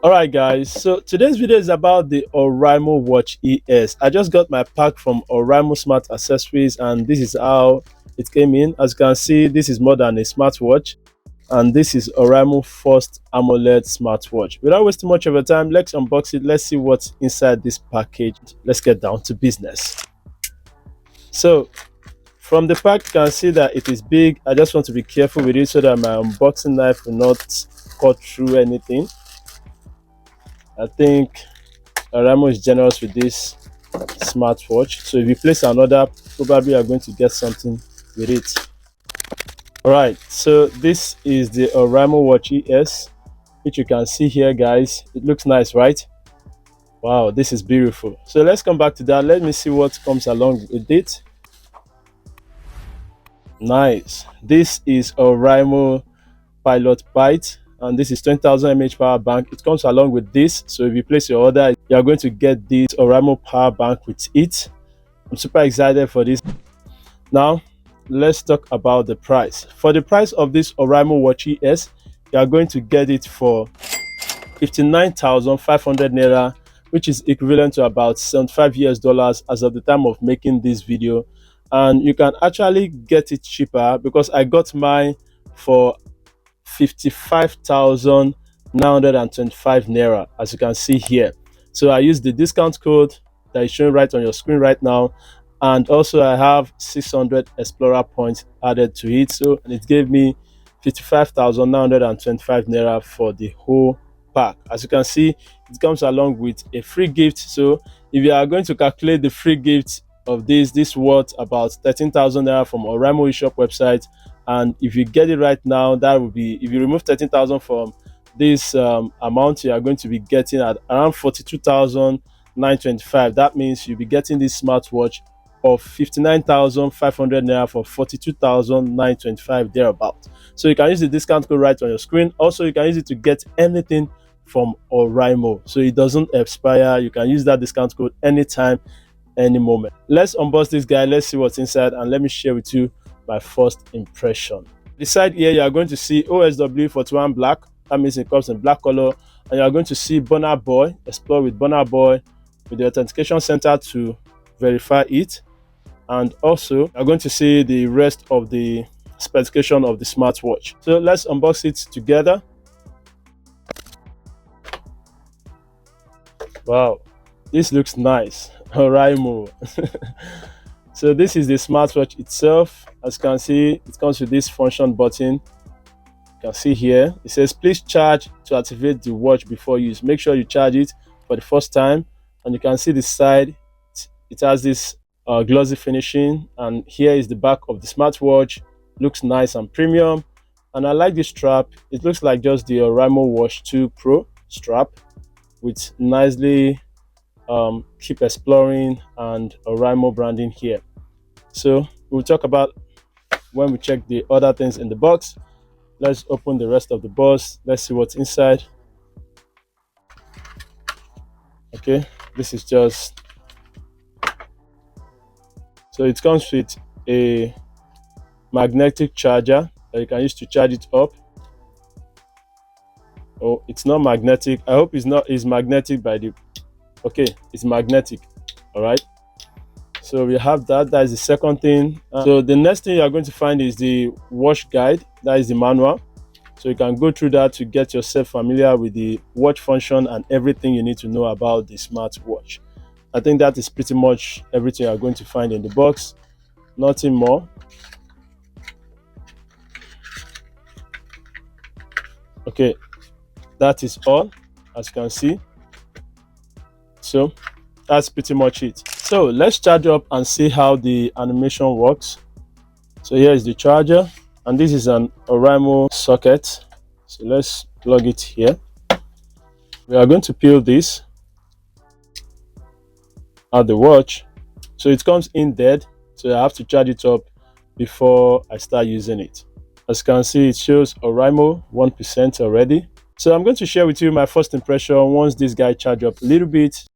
Alright guys, so today's video is about the Oraimo Watch ES. I just got my pack from Oraimo Smart Accessories and this is how it came in. As you can see, this is more than a smartwatch and this is Oraimo First AMOLED smartwatch. Without wasting much of your time, let's unbox it. Let's see what's inside this package. Let's get down to business. So from the pack, you can see that it is big. I just want to be careful with it so that my unboxing knife will not cut through anything. I think Oraimo is generous with this smartwatch. So if you place another, probably you are going to get something with it. Alright, so this is the Oraimo Watch ES, which you can see here, guys. It looks nice, right? Wow, this is beautiful. So let's come back to that. Let me see what comes along with it. Nice. This is Oraimo Pilot Byte. And this is 20,000 mAh power bank. It comes along with this, so if you place your order, you are going to get this Oraimo power bank with it. I'm super excited for this. Now let's talk about the price. For the price of this Oraimo Watch ES, you are going to get it for 59,500 naira, which is equivalent to about $75 as of the time of making this video. And you can actually get it cheaper because I got mine for 55,925 naira, as you can see here. So I use the discount code that is showing right on your screen right now, and also I have 600 explorer points added to it, so and it gave me 55,925 naira for the whole pack. As you can see, it comes along with a free gift. So if you are going to calculate the free gift of this worth about 13,000 naira from Oraimo eShop website. And if you get it right now, that will be, if you remove 13,000 from this amount, you are going to be getting at around 42,925. That means you'll be getting this smartwatch of 59,500 naira for 42,925 thereabout. So you can use the discount code right on your screen. Also, you can use it to get anything from Oraimo, so it doesn't expire. You can use that discount code anytime, any moment. Let's unbox this guy. Let's see what's inside, and let me share with you my first impression. The side here, you are going to see OSW41 black. That means it comes in black color. And you are going to see Burna Boy, explore with Burna Boy, with the authentication center to verify it. And also you are going to see the rest of the specification of the smartwatch. So let's unbox it together. Wow, this looks nice. Oraimo. So this is the smartwatch itself. As you can see, it comes with this function button. You can see here, it says please charge to activate the watch before use. Make sure you charge it for the first time. And you can see the side, it has this glossy finishing. And here is the back of the smartwatch. Looks nice and premium. And I like this strap. It looks like just the Oraimo Watch 2 Pro strap with nicely keep exploring and Oraimo branding here. So we'll talk about when we check the other things in the box. Let's open the rest of the box. Let's see what's inside. Okay, this is just, so it comes with a magnetic charger that you can use to charge it up. Oh, it's not magnetic. I hope it's magnetic by the, okay, it's magnetic. All right, so we have that. That is the second thing. So the next thing you are going to find is the watch guide. That is the manual, so you can go through that to get yourself familiar with the watch function and everything you need to know about the smartwatch. I think that is pretty much everything you are going to find in the box. Nothing more. Okay, that is all, as you can see. So that's pretty much it. So let's charge up and see how the animation works. So here is the charger, and this is an Oraimo socket. So let's plug it here. We are going to peel this out the watch. So it comes in dead, so I have to charge it up before I start using it. As you can see, it shows Oraimo 1% already. So I'm going to share with you my first impression once this guy charged up a little bit.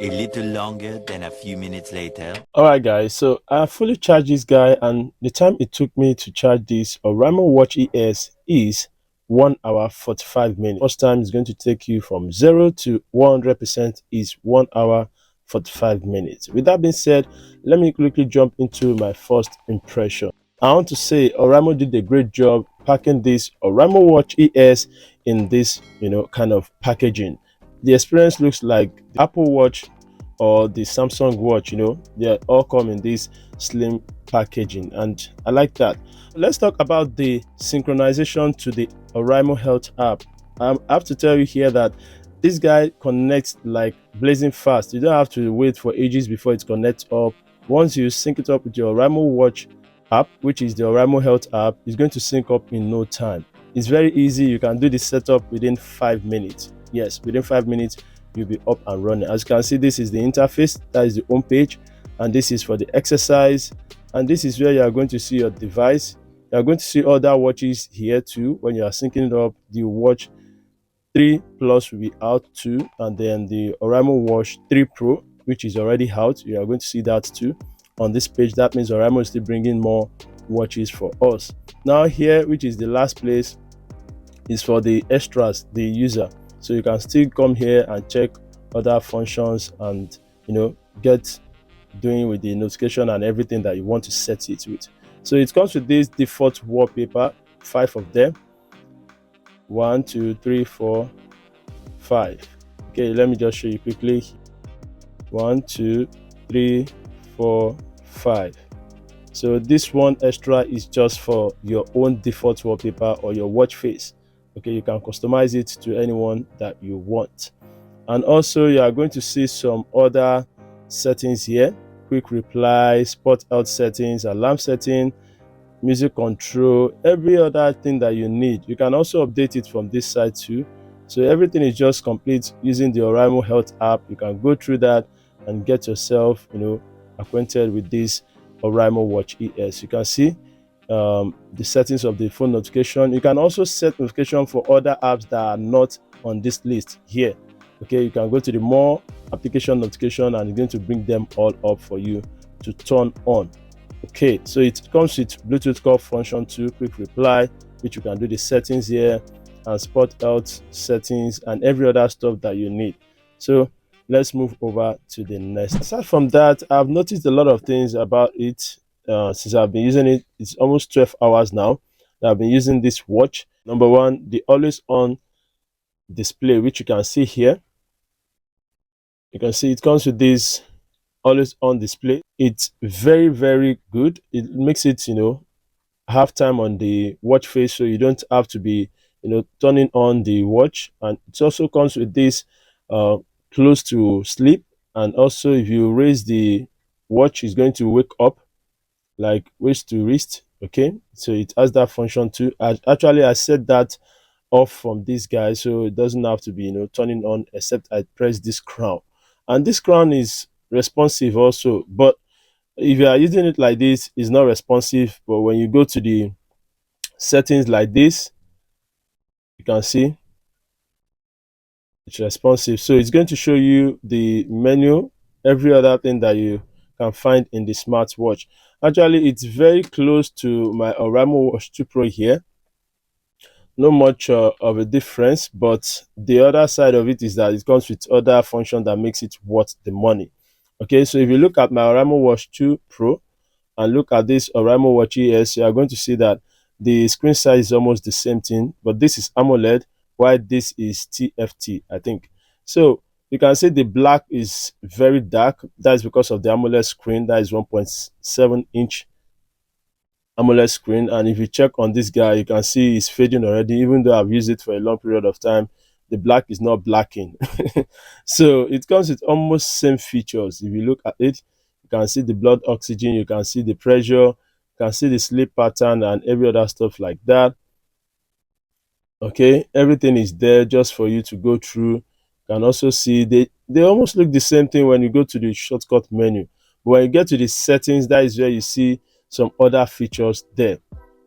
A little longer than a few minutes later. Alright guys, so I fully charged this guy, and the time it took me to charge this Oraimo Watch ES is 1 hour 45 minutes. First time is going to take you from 0 to 100% is 1 hour 45 minutes. With that being said, let me quickly jump into my first impression. I want to say Oraimo did a great job packing this Oraimo Watch ES in this, kind of packaging. The experience looks like the Apple Watch or the Samsung Watch, they all come in this slim packaging, and I like that. Let's talk about the synchronization to the Oraimo Health app. I have to tell you here that this guy connects like blazing fast. You don't have to wait for ages before it connects up. Once you sync it up with your Oraimo Watch app, which is the Oraimo Health app, it's going to sync up in no time. It's very easy. You can do the setup within 5 minutes. Yes, within 5 minutes you'll be up and running. As you can see, this is the interface, that is the home page, and this is for the exercise, and this is where you are going to see your device. You are going to see other watches here too. When you are syncing it up, the watch 3 Plus will be out too, and then the Oraimo Watch 3 Pro, which is already out, you are going to see that too on this page. That means Oraimo is still bringing more watches for us. Now here, which is the last place, is for the extras, the user. So you can still come here and check other functions and get doing with the notification and everything that you want to set it with. So it comes with this default wallpaper, 5 of them. 1 2 3 4 5. Okay, let me just show you quickly. 1 2 3 4 5. So this one extra is just for your own default wallpaper or your watch face. Okay, you can customize it to anyone that you want. And also you are going to see some other settings here: quick reply, spot out settings, alarm setting, music control, every other thing that you need. You can also update it from this side too. So everything is just complete using the Oraimo Health app. You can go through that and get yourself acquainted with this Oraimo Watch ES. You can see the settings of the phone notification. You can also set notification for other apps that are not on this list here. Okay, you can go to the more application notification and it's going to bring them all up for you to turn on. Okay, so it comes with Bluetooth call function too, quick reply, which you can do the settings here, and spot out settings and every other stuff that you need. So let's move over to the next. Aside from that, I've noticed a lot of things about it since I've been using it. It's almost 12 hours now that I've been using this watch. Number one, the always on display, which you can see here. You can see it comes with this always on display. It's very, very good. It makes it have time on the watch face, so you don't have to be turning on the watch. And it also comes with this close to sleep, and also if you raise the watch, it's going to wake up, like waist to wrist. Okay, so it has that function too. I set that off from this guy, so it doesn't have to be turning on, except I press this crown, and this crown is responsive also. But if you are using it like this, it's not responsive. But when you go to the settings like this, you can see it's responsive. So it's going to show you the menu, every other thing that you can find in the smartwatch. Actually, it's very close to my Oraimo Watch 2 Pro here. No much of a difference, but the other side of it is that it comes with other function that makes it worth the money. Okay, so if you look at my Oraimo Watch 2 Pro and look at this Oraimo Watch ES, you are going to see that the screen size is almost the same thing, but this is AMOLED, while this is TFT, I think. So you can see the black is very dark. That is because of the AMOLED screen. That is 1.7-inch AMOLED screen. And if you check on this guy, you can see it's fading already. Even though I've used it for a long period of time, the black is not blacking. So it comes with almost same features. If you look at it, you can see the blood oxygen, you can see the pressure, you can see the sleep pattern and every other stuff like that. Okay, everything is there just for you to go through. You can also see they almost look the same thing when you go to the shortcut menu. But when you get to the settings, that is where you see some other features there.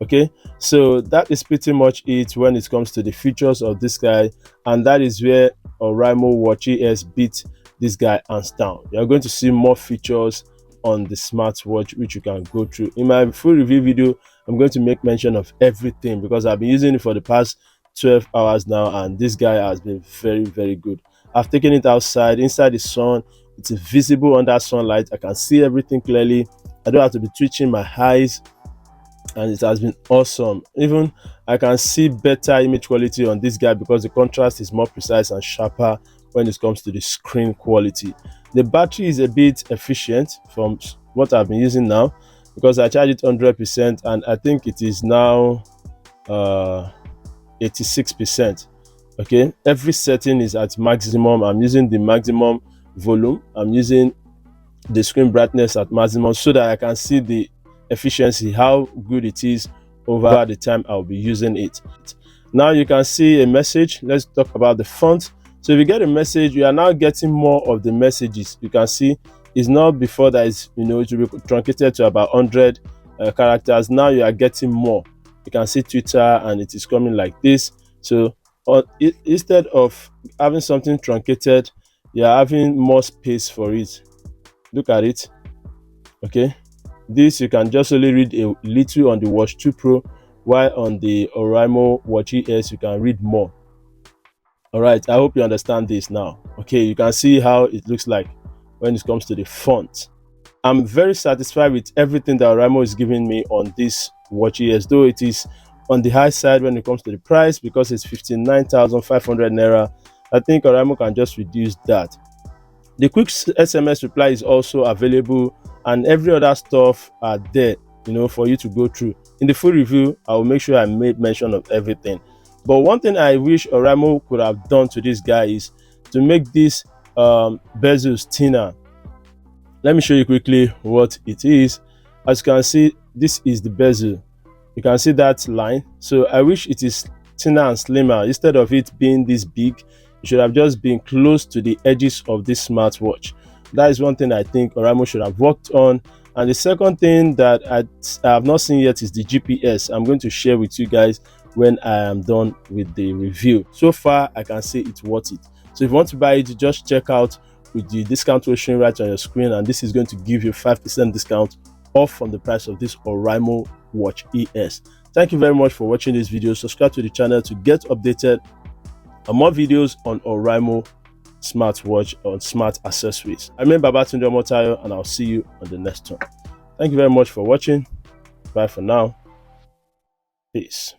Okay, so that is pretty much it when it comes to the features of this guy, and that is where Oraimo Watch ES beat this guy hands down. You are going to see more features on the smartwatch which you can go through. In my full review video, I'm going to make mention of everything because I've been using it for the past 12 hours now, and this guy has been very, very good. I've taken it outside, inside the sun. It's visible under sunlight. I can see everything clearly. I don't have to be twitching my eyes, and it has been awesome. Even I can see better image quality on this guy because the contrast is more precise and sharper when it comes to the screen quality. The battery is a bit efficient from what I've been using now, because I charge it 100% and I think it is now 86%. Okay, every setting is at maximum. I'm using the maximum volume. I'm using the screen brightness at maximum so that I can see the efficiency, how good it is over the time I'll be using it. Now you can see a message. Let's talk about the font. So if you get a message, you are now getting more of the messages. You can see it's not before that is, it will be truncated to about 100 characters. Now you are getting more. You can see Twitter and it is coming like this. So instead of having something truncated, you are having more space for it. Look at it. Okay, this you can just only read a little on the Watch 2 Pro, while on the Oraimo Watch ES you can read more. All right, I hope you understand this now. Okay, you can see how it looks like when it comes to the font. I'm very satisfied with everything that Oraimo is giving me on this Watch ES, though it is on the high side when it comes to the price because it's 59,500 naira. I think Oraimo can just reduce that. The quick SMS reply is also available, and every other stuff are there, for you to go through. In the full review, I will make sure I made mention of everything. But one thing I wish Oraimo could have done to this guy is to make this bezels thinner. Let me show you quickly what it is. As you can see, this is the bezel. You can see that line. So I wish it is thinner and slimmer. Instead of it being this big, it should have just been close to the edges of this smartwatch. That is one thing I think Oraimo should have worked on. And the second thing that I have not seen yet is the GPS. I'm going to share with you guys when I am done with the review. So far, I can say it's worth it. So if you want to buy it, just check out with the discount code showing right on your screen, and this is going to give you 5% discount off from the price of this Oraimo Watch ES. Thank you very much for watching this video. Subscribe to the channel to get updated on more videos on Oraimo smartwatch or smart accessories. I'm babsomotden, and I'll see you on the next one. Thank you very much for watching. Bye for now. Peace.